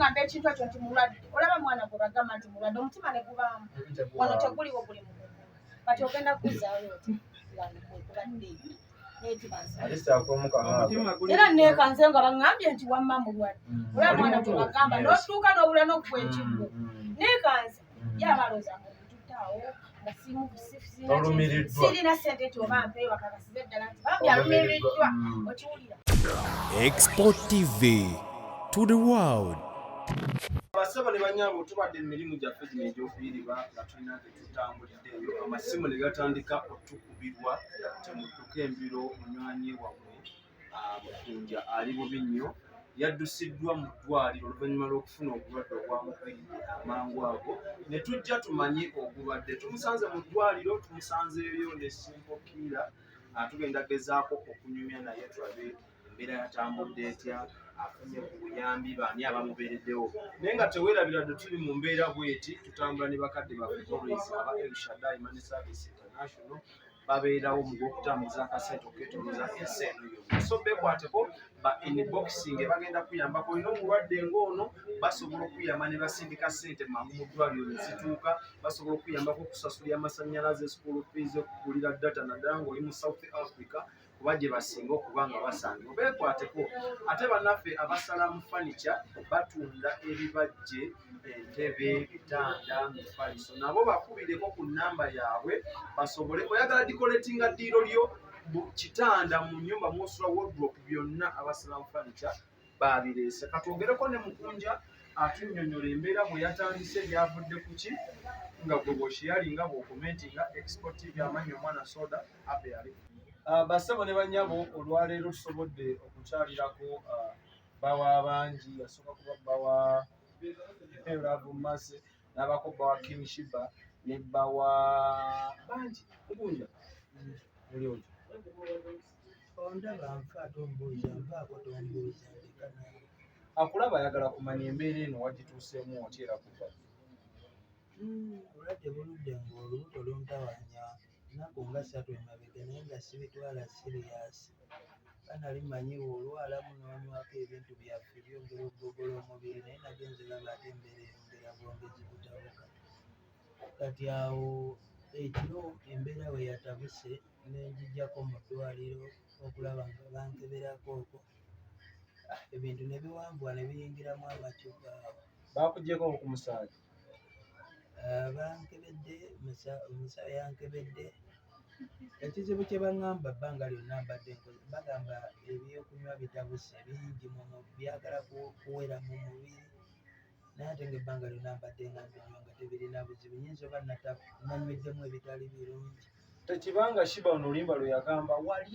ngamba ekintu ekyo nti mulwadde olaba mwana gwe bagamba nti mulwadde omutima ne gubaamu wano teguliwo guli mu kati ogenda kuzzaayo oti kubadde era neekanze nga baŋŋambye nti wamma mulwadde olaba mwana gwe bagamba n'otuuka n'obula n'okuwa ekigwo neekanze yabalooza ng'omututtaawo nga sirina ssente nti oba mpeeyo bakakasiza eddala nti bambi alumiriddwa okiwulira. Export TV to the world. Abasaba ne bannyabo tubadde emirimu gyaffe gino egy'okuyirirwa nga tulina tetutambuliddeeyo amasimu ne gatandika otukubirwa temudduka embiro munywanyi wammwe Omukunja ali bubi nnyo yaddusiddwa mu ddwaliro oluvannyuma lw'okufuna obulwadde obwamuviiridde amangu ago ne tujja tumanye obulwadde tumusanze mu ddwaliro tumusanzeeyo ne simpokiira tugenda gezaako okunyumya naye tulabe embeera yatambudde etya afunye ku buyambi baani abamubeereddewo naye nga teweerabira tuli mu mbeera bweti tutambula ne bakadde baffe aba El Shaddai Money Service International babeerawo mu gwokutambuza akasente oketoloza ensi eno yonna so bekwateko ba inboxing bagenda kuyambako olina omulwadde ng'ono basobola okuyamba ne basindika ssente mangu mu ddwaliro ne zituuka basobola okuyambako okusasulira amasannyalaze school fees okugulira data naddala ng'oli mu South Africa kuba gye basinga okuba nga basange obeekwateko ate bannaffe abasala mu furniture batunda ebibajje entebe bitanda mifaliso nabo bakubireko ku nnamba yaabwe basobole oyagala dikoletinga ddiiro lyo kitanda mu nnyumba mwosula wardrobe byonna abasala mu furniture babireese katwogereko ne Mukunja atunnyonnyola embeera bwe yatandise byavudde ku ki nga gwe bw'okiyalinga bw'okomentinga Export TV amanyi omwana soda abe yali basebo ne bannyabo olwaleero tusobodde okukyalirako bawa abangi yasooka kuba bawa eraba n'abako bawa King Sheebah ne bawa bangi Mukunja oli oyo ondaba nfaate ombuuza nfaako tombuuza ndekana akulaba ayagala kumanya embeera eno wagituuseemu otyera kuva olwadde buludde ng'olubuto luntawanya nnaku nga 3 emabega naye nga sibitwala siriyasi kanali manyiwo olwalamu noonywako ebintu byaffe byongera okugogola omubiri naye nagenze laba ate embeera eyongera bwongezi butabuka kati awo ekiro embeera we yatabuse nenjijjako mu ddwaliro okulaba nga bankeberako okwo ebintu ne biwambwa ne biyingiramu amacupa awo bakugyeko ku musaayi bankebedde omusawo yankebedde ekizibu kye baŋŋamba bbanga lyonna mbadde bagamba ebyokunywa bitabuse bingi byagala kuwera mu mubiri naye ate ng'ebbanga lyonna mbadde nga mbinywa nga tebirina buzibu nyinza oba nanyweddemu ebitali birungi tekibanga Sheebah ono oluyimba lwe yagamba wali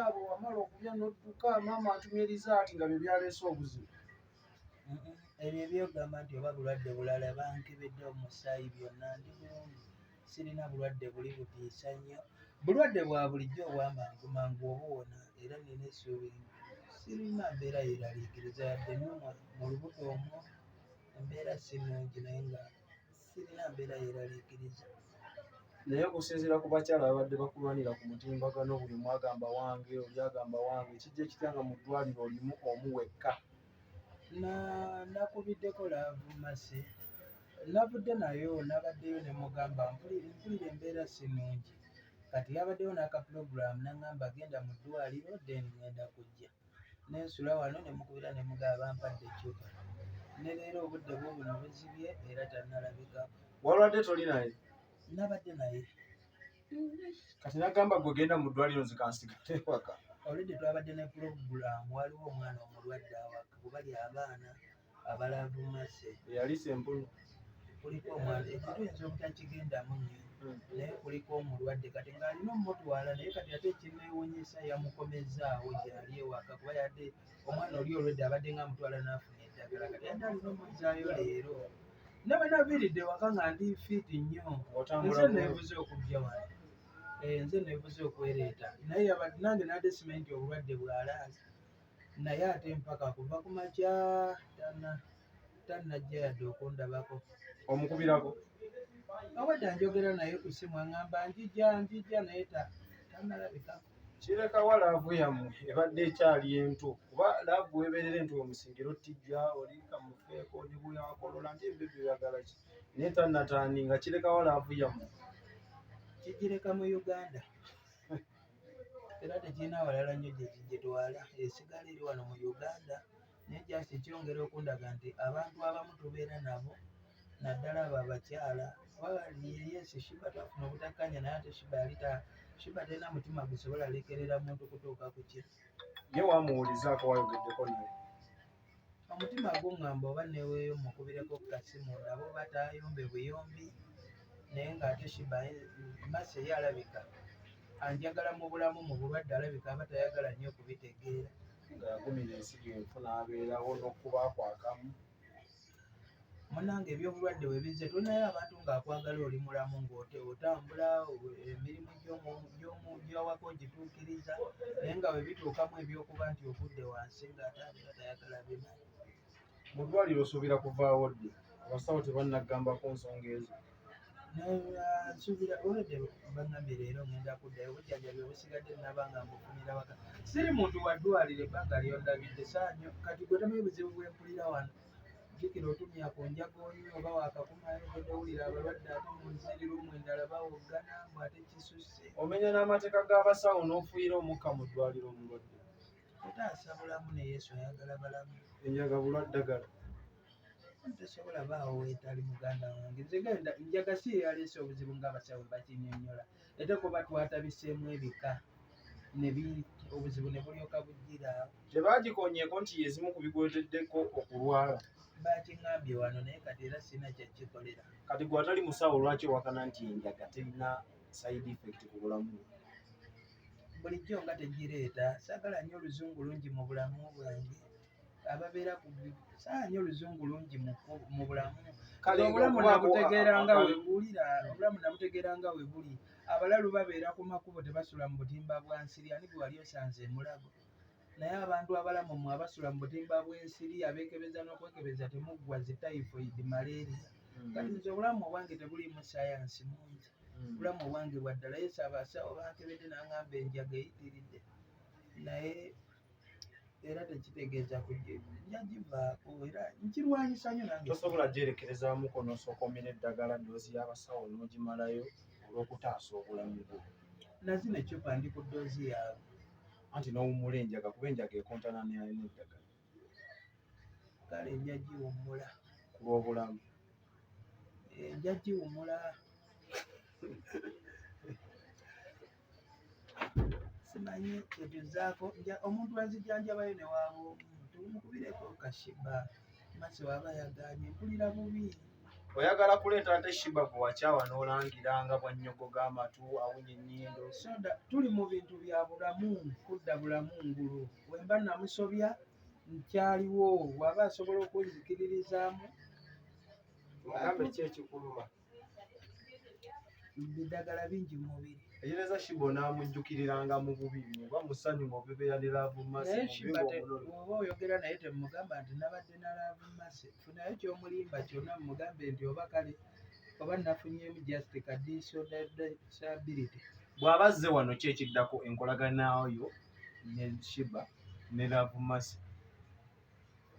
abo wamala okulya n'odduka maama atumye rizaati nga bye byaleese obuzibu ebyo ebyogamba nti oba bulwadde bulala bankebedde omusaayi byonna ndi bulungi sirina bulwadde buli butiisa nnyo bulwadde bwa bulijjo obwamangumangu obuwona era nina essuubi sirina mbeera yeraliikiriza yadde nnumwa mu lubuto omwo embeera si nnungi naye nga sirina mbeera yeraliikiriza naye okusinziira ku bakyala babadde bakulwanira ku mutimbagano buli mu agamba wange oli agamba wange kijja ekitya nga mu ddwaliro olimu omu wekka nakubiddeko laavu mase navudde nayo nabaddeyo ne mugamba mpulira embeera si nnungi kati yabaddeyo n'akapulogulaamu naŋŋamba genda mu ddwaliro then ngenda kujja nensula wano ne mukubira ne mugaba bampadde ecupa ne leero obudde buno buzibye era tannalabikako walwadde toli naye nabadde naye kati nagamba gwe genda mu ddwaliro nzikansigate waka olwedde twabadde ne pulogulaamu waliwo omwana omulwadde awaka kubali abaana abalaavu mase eyali sempunu kuliko omwana ekintu yinza obutakigendamu nnyo naye kuliko omulwadde kati ng'alina omutwala naye kati ate ekineewuunyisa yamukomezaawo gyali ewaka kuba yadde omwana oli olwedde abadde nga mutwala n'afuna eddagala kati yadde alina omuzzaayo leero nabe naviiridde waka nga ndi fiiti nnyo nze neebuze okujja wano nze neebuze okwereeta naye nange nadde simanyi obulwadde bw'alaasi naye ate mpaka kuva ku makya tannajja yadde okundabako omukubirako obadde njogera naye ku simu aŋŋamba njijja naye tannalabika kirekawa laavu yammwe ebadde ekyali ento kuba laavu weebeerera ento omusingiro tijja olika mufeeko ne bweyakolola nti ebyo byoyagala ki naye tannataani nga kirekawa laavu yammwe kigireka mu Uganda era tekirina walala nnyo gye esigala eri wano mu Uganda naye jasi kyongera okundaga nti abantu abamu tubeera nabo naddala abo abakyala ensi Sheebah twafuna obutakkanya naye ate Sheebah talina mutima gusobola lekerera muntu kutuuka ku kiro ye wamuwulizaako wayogeddeko naye omutima guŋŋamba oba neweeyo mukubireko kasimu nabo batayombe buyombi naye ng'ate Sheebah Mase ye alabika anjagala mu bulamu mu bulwadde alabika aba tayagala nnyo okubitegeera nga yagumira ensigo enfuna abeerawo n'okubakwakamu munange ebyobulwadde we bizze tulinayo abantu ng'akwagala oli mulamu ng'otambula emirimu gy'owaka ogituukiriza naye nga we bituukamu ebyokuba nti ogudde wansi ng'ate abeera tayagala bimanyi mu ddwaliro osuubira kuvaawo ddi abasawo tebannagamba ku nsonga ezo nsuubira olwedde bangambye leero ngenda kuddayo obujjanjabi obusigadde nabanga mbufunira waka siri muntu wa ddwaliro ebbanga lyondabidde saanyo kati gwe tamanyi buzibu bwempulira wano jjukira otumya ku njagoonyo oba wakakumayo todewulira abalwadde ate mu nzirirumu endala bawoggana mbu ate kisusse omenya n'amateeka g'abasawo n'ofuuyira omukka mu ddwaliro omulwadde otaasa bulamu ne Yesu ayagala balamu enjaga bulwaddagala tesobola baawo weetali muganda wange nzegenda njaga si yaleese obuzibu ng'abasawo bakinyonnyola ate kuba twatabiseemu ebika obuzibu ne bulyoka bujjira tebaagikonyeeko nti yezimu ku bigweteddeko okulwala bakiŋŋambye wano naye kati era sirina kyakikolera kati gwe atali musawo lwaki owakana nti enjaga terina side effect ku bulamu bulijjo nga tegireeta saagala nnyo oluzungu lungi mu bulamu bwange ababeera ku saa nnyo oluzungu lungi mu bulamu obulamu nabutegeera nga we buwulira obulamu nabutegeera nga we buli abalalu babeera ku makubo tebasula mu butimba bwa nsiri ani gwe wali osanze emulago naye abantu abalamu mmwe abasula mu butimba bw'ensiri abeekebeza n'okwekebeza temuggwa zi typhoid malaria kati nze obulamu obwange tebuliimu sayansi mungi obulamu obwange bwa ddala yesu abasawo bankebedde n'angamba enjaga eyitiridde naye era tekitegeeza yagivaako era nkirwanyisa nnyo nange tosobola gyerekerezaamuko n'osooka omira eddagala ddoozi y'abasawo n'ogimalayo olw'okutaasa obulamu bwo nazina ecupa ndi ku ddoozi yaabwe anti n'owummula enjaga kuba enjaga ekontana n'eddagala kale nja giwummula ku lw'obulamu nja giwummula simanyi kyetuzaako omuntu wenzijanjabayo ne waaba omuntu mukubireko ka Sheebah Mase waba yagaanye mpulira bubi oyagala kuleeta ate Sheebah gwe wakyawa n'olangira nga bwannyogo g'amatu awunya ennyindo soda tuli mu bintu bya bulamu kudda bulamu ngulu wemba namusobya nkyaliwo waba asobola okunzikiririzaamu ogambe ki ekikuluma biddagala bingi mu mubiri ejereza Sheebah n'amujjukiriranga mu bubi oba musanyu mu bibeera ne laavu Mase naye Sheebah oba oyogera naye temugamba nti nabadde na laavu Mase funayo kyomulimba kyonna mumugambe nti oba kale oba nafunyemu just disability bw'aba azze wano ki ekiddako enkolaganayo ne Sheebah ne laavu Mase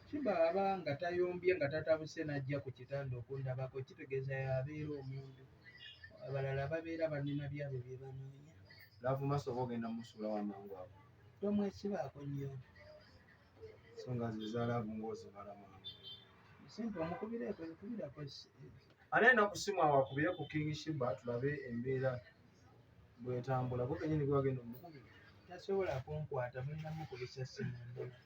Sheebah aba nga tayombye nga tatabuse n'ajja ku kitanda okundabako kitegeeza yabeera omuntu abalala babeera banina byabwe bye banoonya laavu Mase oba ogenda musuula wamangu ago tomwesibaako nnyo so nga ziza laavu ng'ozimala mangu simpe omukubireko nkubirako ane nakusimu awo akubire ku King Sheebah tulabe embeera bwetambula gwe kenyini gwe wagenda omukubira tasobola kunkwata mulina mukubisa simu ndola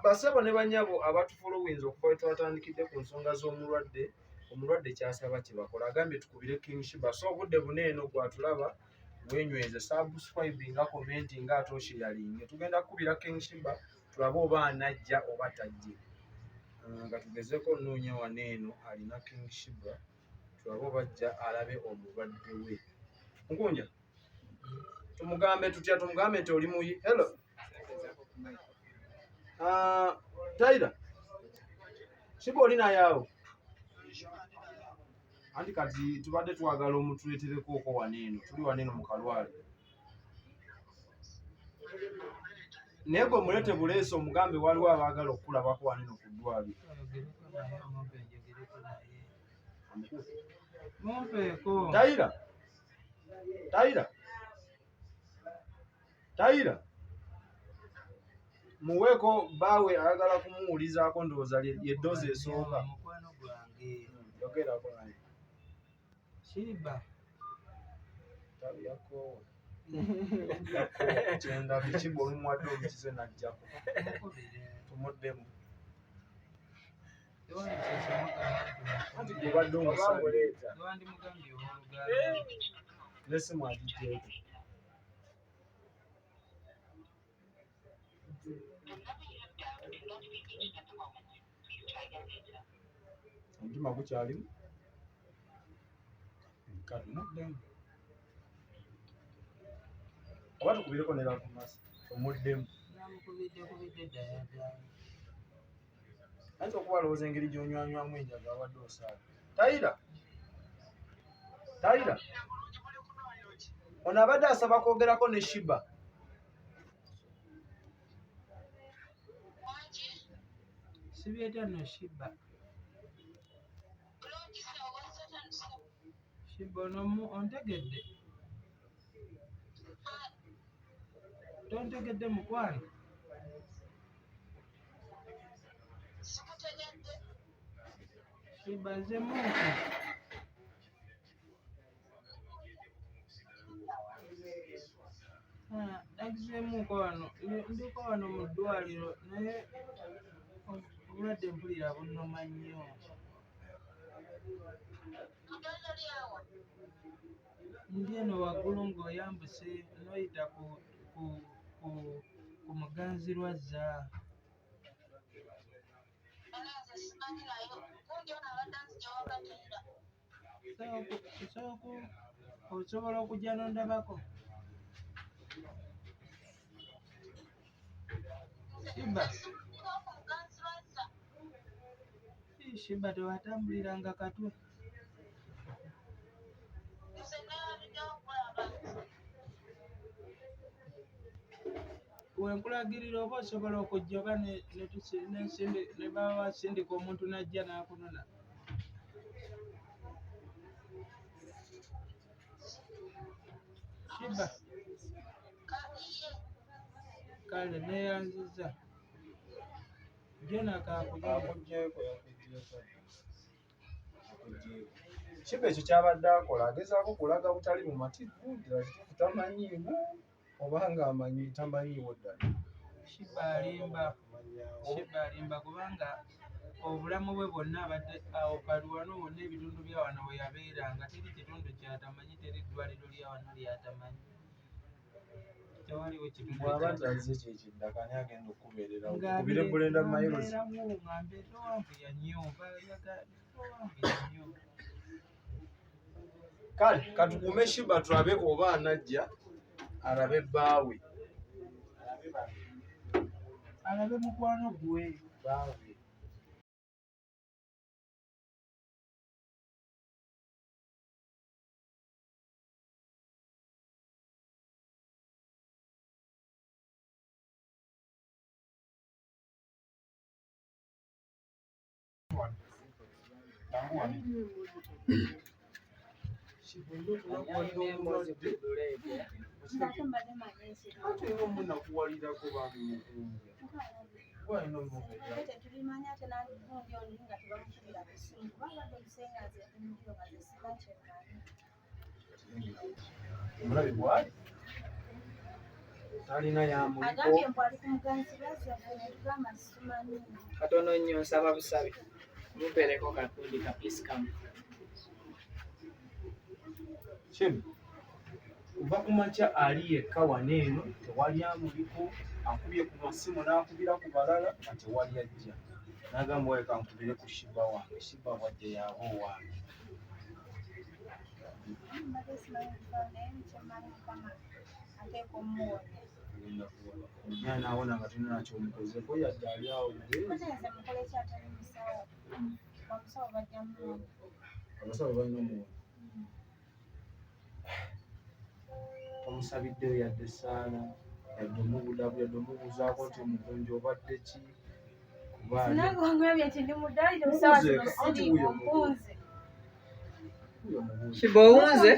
basebo ne banyabo abatufolowinza okuva we twatandikidde ku nsonga z'omulwadde kyasaba kye bakola agambye tukubire King Sheebah so obudde buneeno gwatulaba wenyweze subscribinga commentinga ate osharinge tugenda kukubira King Sheebah tulabe oba anajja oba tajje nga tugezeko nnoonya waneeno alina King Sheebah tulabe oba ajja alabe omulwadde we Omukunja tumugambe tutya tumugambe nti oli muyi hello Taira Sheebah oli naye awo anti kati tubadde twagala omutuleetereko oko waneeno tuli waneeno mu kalwale naye gwe mulete buleesi omugambe waliwo abaagala okulabako waneno ku ddwaliro. Tayira muweeko baawe ayagala kumuwulizaako ndowooza yeddoozi esooka. Yogerako naye. Sheebah. Kyenda bikiba olumuwadde olukize najjako. Tumuddemu. Anti gwe badde omusabuleeta. N'essimu agiggyeeko. Omutima gukyalimu? Kati muddemu. Oba tukubireko ne lafumasi omuddemu. Ayinza okuba alowooza engeri gy'onywanywamu enjaga abadde osaala. Tayira ono abadde asaba kwogerako ne Sheebah. Sibyeta no Sheebah. Sheebah ono ontegedde? Tontegedde mukwano? Sheebah nze muntu. Nagizeemuuko wano, ndiko wano mu ddwaliro naye obulwadde mpulira bunnuma nnyo. Ndi eno waggulu ng'oyambuse n'oyita ku muganzirwazza. Osobola okujja n'ondabako? Sheebah tewatambuliranga katwe. Wenkulagirira oba osobola okujja oba ne baba basindika omuntu najja n'akunona. Sheebah. Kale neeyanzizza. Yona Akuggyeko. Sheebah ekyo kyabadde akola agezaako kulaga butali bumativu ddala kituufu tamanyiimu oba ng'amanyi tamanyiiwo ddala. Sheebah alimba kubanga obulamu bwe bwonna abadde awo Kalwano wonna ebitundu bya wano we yabeeranga teri kitundu kyatamanyi, teri ddwaliro lya wano lyatamanyi. Tewaliwo kitundu bw'aba tazze kyekiddaka ani agenda okubeerera okubira Bulenda Miles. Ngambe towanvuya nnyo. Kale katukume Sheebah tulabe oba anajja alabe bbaawe. Alabe mukwano gwe. Bbaawe. Omulabe bw'ali talina yamuliko katono nnyo nsaba busabe mupeereko kakundi ka piisi kamu. Sheebah kuva ku makya ali yekka wano eno tewali amuliko, akubye ku masimu n'akubira ku balala nga tewali ajja. N'agamba waye kankubire ku Sheebah wange. Sheebah bw'ajja yaaba owange. Omwana awona nga tulina nakyomukozeko yadde ali awo abasawo balina omuwono. Omusabiddeyo yadde essaala. Omubuuzaako nti Omukunja obadde ki? Sinanga ongambye nti ndi mu ddwaliro essaawa zino siriiwo mpunze. Sheebah owunze?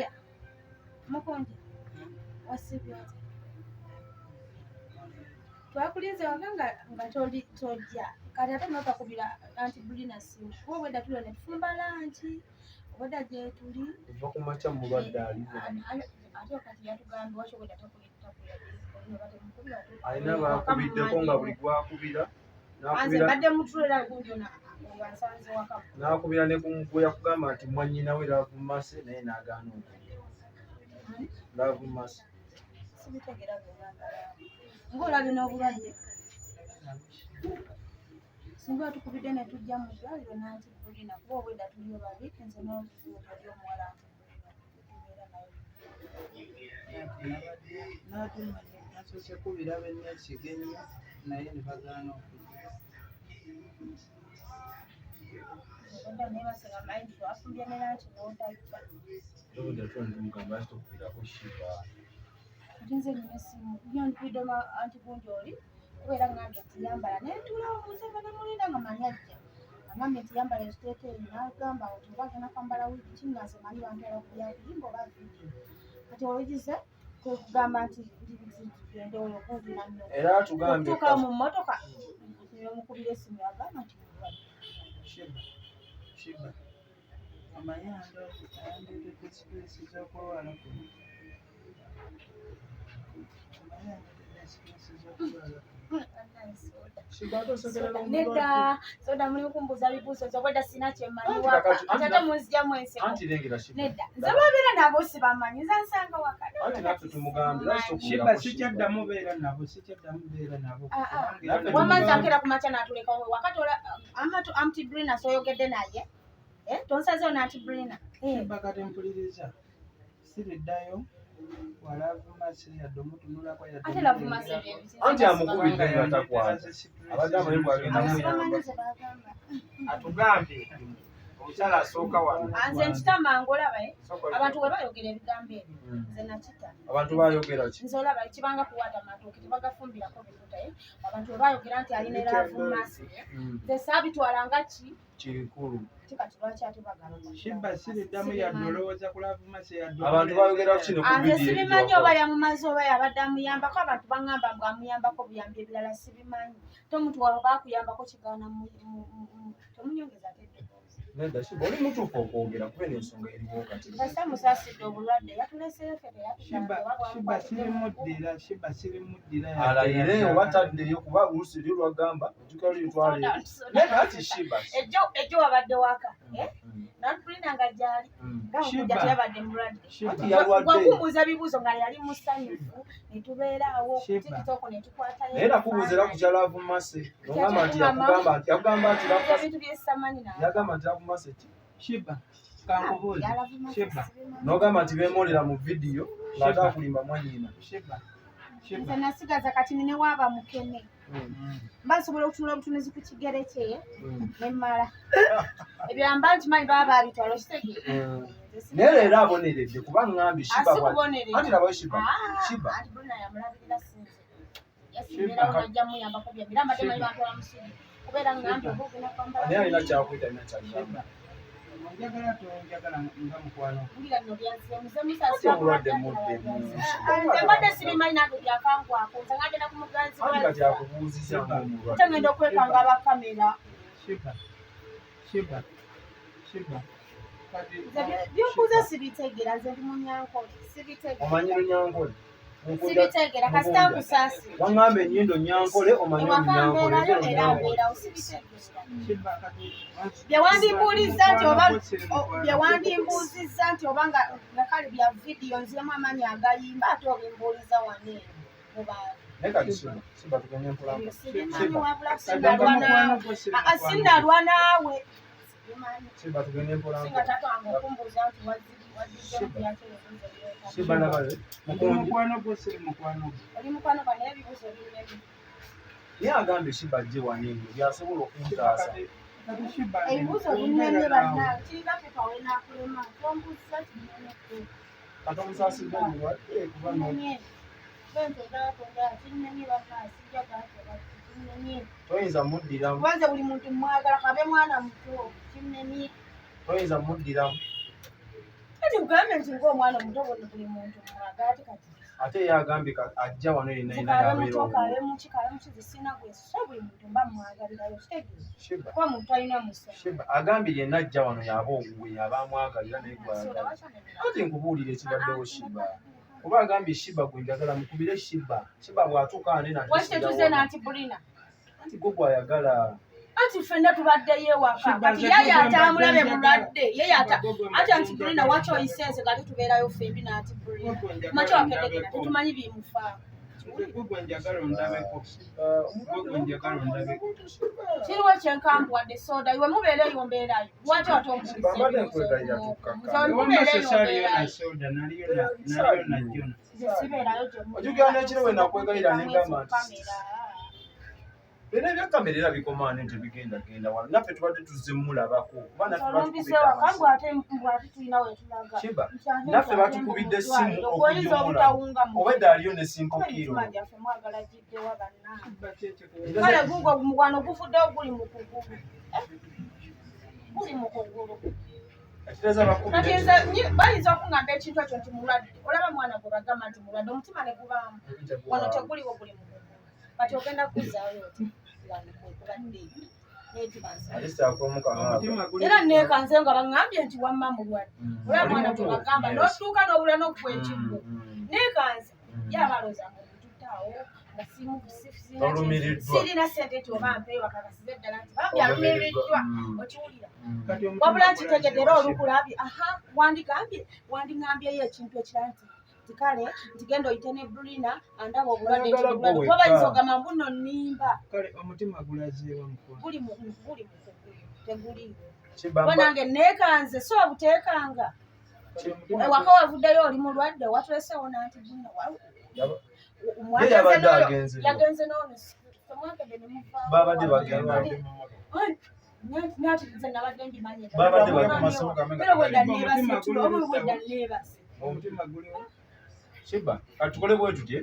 Mukunja wasibye ate. Twakulinze waka nga tojja kati ate n'okakubira antibulina simu kuba obwedda tulio ne tufumba lanki obwedda gye tuli Ova ku makya mu lwadde aliwo. ate kati yatugambye waki obwedda takulira Alina baakubiddeko nga buli gwakubira badde mutulera gundi wansanze waka n'akubira ne ku mugwe yakugamba nti mwannyina we Laavummase naye n'agaana okujja. Laavummase sibitegera ng'olabye n'obulwadde singa batukubidde ne tujja mu ddwaliro n'antibulina kuba obwedda tuliyo babiri nze n'obuzibu oli omuwala nasoose kubiraba ennesiga ennyo naye ne bagaana okujja. obwedda neebasanga manyi nti twafumbye ne lanki n'otajja obwedda twandimugamba lwaki tokubirako Sheebah. ati nze nnyina essimu nyandikubidde antibungi oli kubeera ngambye nti yambala neetulawo museva nemulinda nga manyi ajja agambye nti yambala ekiteeteeyi n'agamba nti oba agenda kwambala wiiki kinnaze manyi bantwala ku byakuyimba oba vidiyo kati olugize kwe kugamba nti tugende oyo kumpi nanno Era atugambye tutuuka mu mmotoka omukubira essimu agamba nti Sheebah amayanga ayandeetedde sipesi z'okulwala kuno. nedda soda mulimu kumbuuza bibuuzo zobwedda sina kyemmanyi waka ate ate munzigyamu enseko anti lengera Sheebah. nedda nze babeera nabo sibamanyi nze nsanga waka Anti naffe tumugambye lwaki Sheebah tokubirako sikyaddamu beera nabo wamaze akeera ku makya n'atulekawo wakati antibulina soyogedde naye tonsazeewo n'antibulina Sheebah kati mpuliriza siriddayo Walavummase yadde omutunulako ate Laavummase anti amukubidde ng'atakwaza abadde amanyi bwagenda muyamba. Atugambye omukyala asooka wano. nze nkitama ng'olaba abantu we bayogera ebigambo ebyo nze nakita Abantu baayogera ki? nze olaba kibanga kuwaata amatooke tebagafumbirako bifuta abantu we bayogera nti alina Laavummase nze saabitwala nga Kikulu. kati lwaki ate bagamba Sheebah siriddamu yadde olowooza ku Laavummase yadde Abantu baayogera ku kino ku nze vidiyo sibimanyi oba yamumaze oba yabadde amuyambako abantu baŋŋamba mbu amuyambako buyambi ebirala sibimanyi te omuntu wawe baakuyambako kigaana temunyongeza nedda Sheebah oli mutuufu okwogera kuba ensonga eriwo kati. basa musaasidde obulwadde yatuleseeyo ffe Sheebah sirimuddira Sheebah sirimuddira alayire oba taddeyo kuba oluusi lyo lwagamba ojjukira luli twaleero naye ati Sheebah ejjo wabadde waka natulina nga gyali nga Omukunja teyabadde mulwadde wakumbuuza bibuuzo nga yali musanyufu netubeeraawo tikitoko netukwatayo naye nakubuuzera ku kya Laavummase nogamba nti yakugamba nti ebintu byesamanyi yagamba nti Laavummase ki? Sheebah kankubuuze Sheebah nogamba nti beemolera mu vidiyo ng'ate akulimba mwannyina. nze nasigaza kati nine waaba mukene mba nsobola okutunula obutunuzi ku kigere kye nemmala ebyamba nti manyi baba babitwala okitegeera naye leero aboneredde kuba ŋŋambye anti labayo Sheebah anti bulina yamulabirira sinze yasimbirawo najja muyambako byabira mbadde manyi bantwala musiri kubeera ŋŋambye oba ogenda kwambala naye alina kyakwita alina kyagamba. onjagala tonjagala nga mukwano mbulira bino byansiyamuze Ati obulwadde muddemu. nze mbadde sibimanyi nange byakangwako nze ngagenda ku muganzi Anti kati akubuuzizza ng'omulwadde. ate ngenda okwekanga abakamera Sheebah kati byombuuza sibitegeera nze ndi munyankole sibitegeera Omanyi Lunyankole? sibitegeera kasita nkusaasira Waŋŋamba ennyindo Nyankole omanyi Olunyankole ewakambeerayo era mbeerawo sibitegeera Sheebah kati byewandimbuulizza nti oba byewandimbuuzizza nti oba nga kale bya vidiyo nziremu amaanyi agayimba ate obimbuuliza waneeno mu bantu naye kati Sheebah tugende mpolampola. sibimanyi wabula sinnalwa naawe Sheebah tugende singa mpolampola. taata wange okumbuuza nti waddizemu byakyebuzza Sheebah nabaye Mukunji mukwano gwo siri mukwano gwo oli mukwano gwa naye ebibuuzo birina naye agambye Sheebah ajje waneeyo byasobola okuntaasa. kati Sheebah ebibuuzo birina bannange kiringa pepa wenakulema twombuuza kinene Kati omusaasidde omulwadde kuba kinene toyinza muddiramu kubanza buli muntu mwagala kabe mwana muto kinneni toyinza muddiramu kati kugambe nti ng'omwana omuto buli muntu mwagala kati ate yagambye ajja wano yenna kabe muki kabe mukizi sina gwesusa buli muntu mba mwagalirayo kitegeeza kuba muntu alina musa agambye yenna ajja wano yaba oguwe yaba amwagalira naye gwagala ati nkubuulira ekibaddewo Sheebah kuba agambye Sheebah gwe njagala mukubire Sheebah bw'atuuka wakitetuze nanti bulina anti gwe gwayagala anti ffenna tubaddeyo ewaka kati yeye atamulabe mulwadde yeye ate anti bulina waki oyisense kati tubeerayo ffembi nanti bulina maki wakedekera tetumanyi bimufa kiriwo kyenkambu wadde soda iwe mubeereyo mbeerayo lwaki ojugera n'ekiro we nakwegayira nengamba nti bino ebya kamera era bikomaane nti bigendagenda wano naffe tubadde tuzze mulabako kuba Sheebah naffe batukubidde essimu okujumula obwedda aliyo ne simpukiro kale gugwo wano gufuddewo guli mu kugulu kati nze bayinza okungamba ekintu ekyo nti mulwadde olaba mwana gwe bagamba nti mulwadde omutima ne gubaamu wano teguliwo guli mu kugulu kati ogenda kuzzaayo oti era neekanze nga baŋŋambye nti wamma mulwadde olaba mwana gwe bagamba n'otuuka n'obula n'okuwa ekigwo neekanze yabalooza mututaawo nga sirina sente nti oba mpeeyo bakakasize eddala nti bambi alumiriddwa okiwulira wabula nkitegedde era olukulabye wandiŋambyeyo ekintu ekirala nti kale ntigenda oyite ne bulina andaba obulwadde kuba bayinza ogamba mbuno nnimba kale omutima gulazeewa mukono guli mu kugulu teguliwo kuba nange neekanze so obuteekanga ewaka wavuddeyo oli mulwadde watuleseewo nanti bulina yagenze noono tomwakedde ne muvaawo babadde bagenda nze nabadde mbimanyi babadde bakumasoka wedda neebase omutima guliwo Sheebah katukole bwe tutye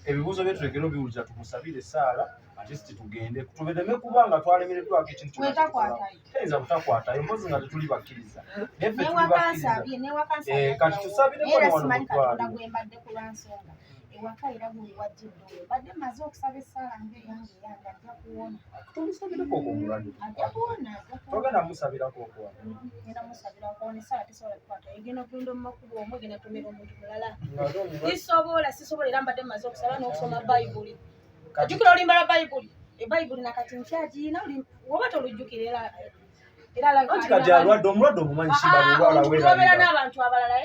ebibuuzo bye tulekera obiwulira tumusabire essaala ate tugende tubedeme kubanga twalemereddwako ekintu tayinza butakwatayo mpozi nga tetuli bakkiriza neffe tuli bakkiriza kati tusabireko ne wano mutwalo ewaka era buli wajjidde badde maze okusaba essaala ngaeyange yange ajja kuwona tumusabireko okwomulwadde ajja kuwona togenda musabirako okuwona genda musabira okuwona essaala tesobola kukwata egenda okugenda mu makubo omwe genda tumira omuntu mulala sisobola era mbadde maze okusaba n'okusoma bayibuli ajjukira olimba lwa bayibuli ebayibuli nakati nkyagiyina woba tolujjukira era kati alwadde omulwadde omumanyi Sheebah n'abantu abalala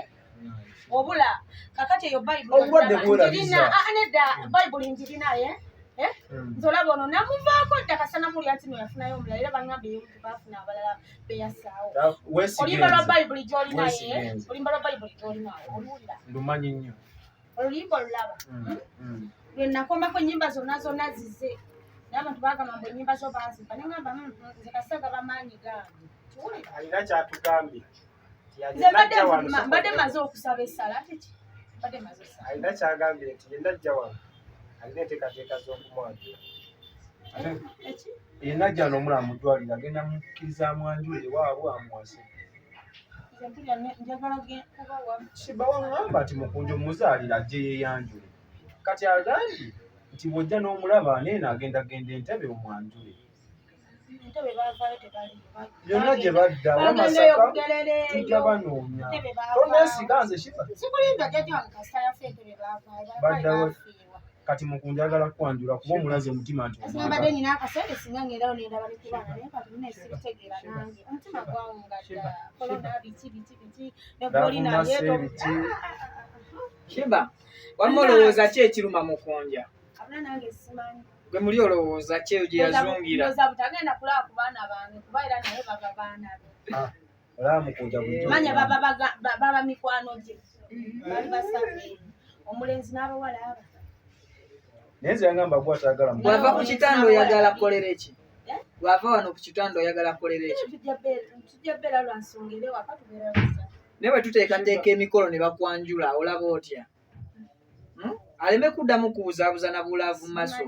obula kakati eyo bayibuli njirinaye nze olaba ono namuvaako dda kasana mulya nti noyafunayo omulala era baŋŋamba ey'omuntu baafuna abalala beyasaawo oluyimba lwa bayibuli gy'olinaye oluwulira lumanyi nnyo oluyimba olulaba lwe nakombako ennyimba zonna zize naye abantu bagamba mbu ennyimba zo baazimba neŋŋamba nze kasaga bamaanyi gange kiwulira alina kyatugambye mbadde maze okusaba essala ate ki mbadde maze okusaba alina kyagambye nti yenna ajja wano alina enteekateeka z'okumwanjula yenna ajja n'omulala mu ddwaliro agenda mukkiriza amwanjulire waabwe amuwase Sheebah waŋŋamba nti mukunja omuzaalira ajje yeeyanjule kati agambye nti bw'ojja n'omulaba neeno agendagenda entebe omwanjule byonna gye badda wamasaka tujja banoonya toneesiga nze Sheebah baddawe kati mukunja agala kwanjula kuba omulaze omutima nti mbadde nina akaseera singa ngerawo nendaba ne kubaana naye kati nina esibitegeera nange omutima gwawungadda kolona biki Sheebah wamma olowooza ki ekiruma mukunja abula nange simanyi gwe muli olowooza ki gye yazungira butagenda kulaba ku baana bange kuba era naye baba baana be olaba mukunja manya baba mikwano gye bali basabe omulenzi n'abawala aba naye nze yagamba gwe atayagala bw'ava ku kitanda oyagala kolere ki bw'ava wano ku kitanda oyagala kolere ki tujja beera lwa nsonga era ewaka tubeera basa naye bwe tuteekateeka emikolo ne bakwanjula olaba otya aleme kuddamu kubuzabuza na bulaavu mu maaso.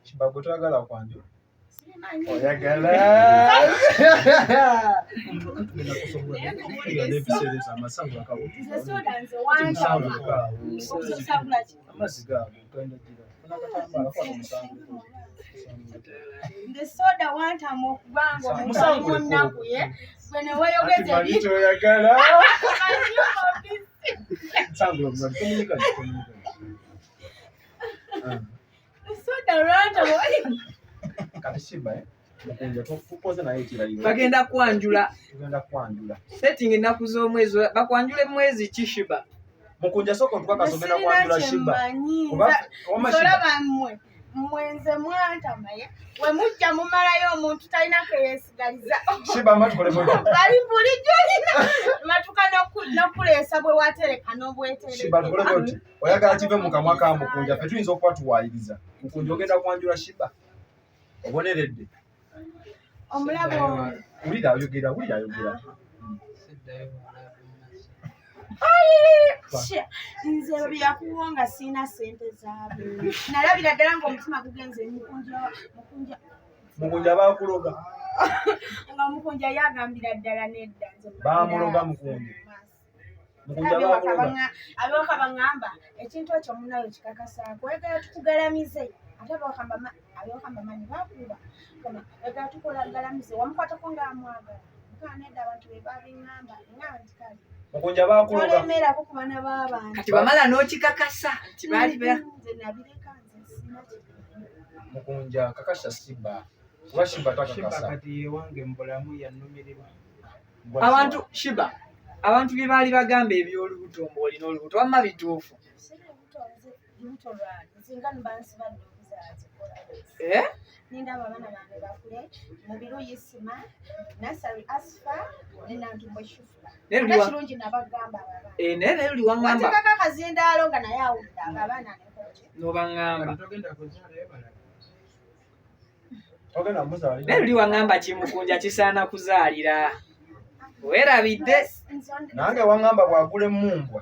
Sheebah gwe toyagala kwanjula. Oyagala. The soda wantamu okubanga omuntu ali mu nnaku ye gwe ne weeyogeza soda lwantamu kati Sheebah Mukunja tupoze naye ekirayiro. Bagenda kwanjula. Tugenda kwanjula. Setting ennaku z'omwezi bakwanjule mwezi ki Sheebah? Mukunja soko tukakasomera kwanjula Sheebah. Olaba mwenze mwantamaye we mujja mumalayo omuntu talina keyesigaliza. Sheebah matukole moja. Bali bulijjo olina matuka n'okuleesa bwe watereka n'obwetereka. Sheebah tukole boti. Oyagala kive mu kamwa ka Mukunja ffe tuyinza okuba tuwaayiriza. Mukunja ogenda kwanjula Sheebah. Oboneredde. Omulabo ulira ayogera. Nze byakuwonga sina sente zaabe. Nalabira ddala ng'omutima gugenze Mukunja baakuloga. Nga Mukunja yagambira ddala nedda nze. Baamuloga Mukunja. Mukunja baakuloga. Abewaka baŋŋamba ekintu ekyo munayo kikakasaako. Oyagala tukugalamize. Ate abewaka mbamanyi baakuba. Oyagala tukugalamize. Wamukwatako ng'amwagala. Nedda abantu be babiŋŋamba. Nti kale. Mukunja baakuloga. Tolemerako ku baana b'abantu. Kati bamala n'okikakasa nti baali nze nabireka nze sina Mukunja kakasha Sheebah. Kuba Sheebah takakasa. Kati yewange mu bulamu yannumirirwa. Abantu Sheebah. Abantu bye baali bagamba eby'olubuto ng'olina olubuto wamma bituufu. Nindaba abaana bange bakule mu biruyi sima nasari asfa nenantumbo shufula. Kirungi nabagamba abaana. Naye luli waŋŋamba. Watekako akazindaalo nga naye awulira abaana nekoki. N'obaŋŋamba. Ogenda muzaalira. Naye luli waŋŋamba Mukunja kisaana kuzaalira. Weerabidde. Nange waŋŋamba bw'agula emmumbwa.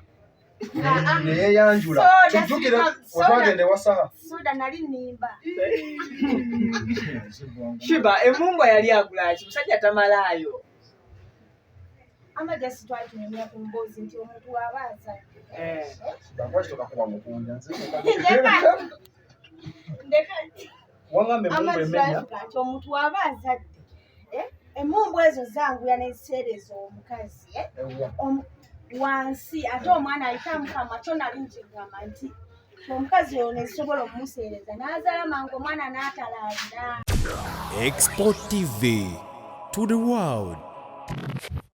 Neyeyanjula. Tujjukire otwagende wasaha. Soda nali nnimba. Sheebah emmumbwa yali agula ki? Musajja tamalaayo. Amajasi twali tunyumya ku mboozi nti omuntu waba azadde. Lwaki tokakuba Mukunja nze? Ndeka. Waŋŋamba emmumbwa emenya. Nti omuntu waba azadde. Emmumbwa ezo zanguya n'ekiseera ezo omukazi. Wansi ate omwana ayita mukamwa kyo nali nkigamba nti omukazi oyo nesobola okumuseereza n'azaala mangu omwana n'atalaalira. Export TV to the world.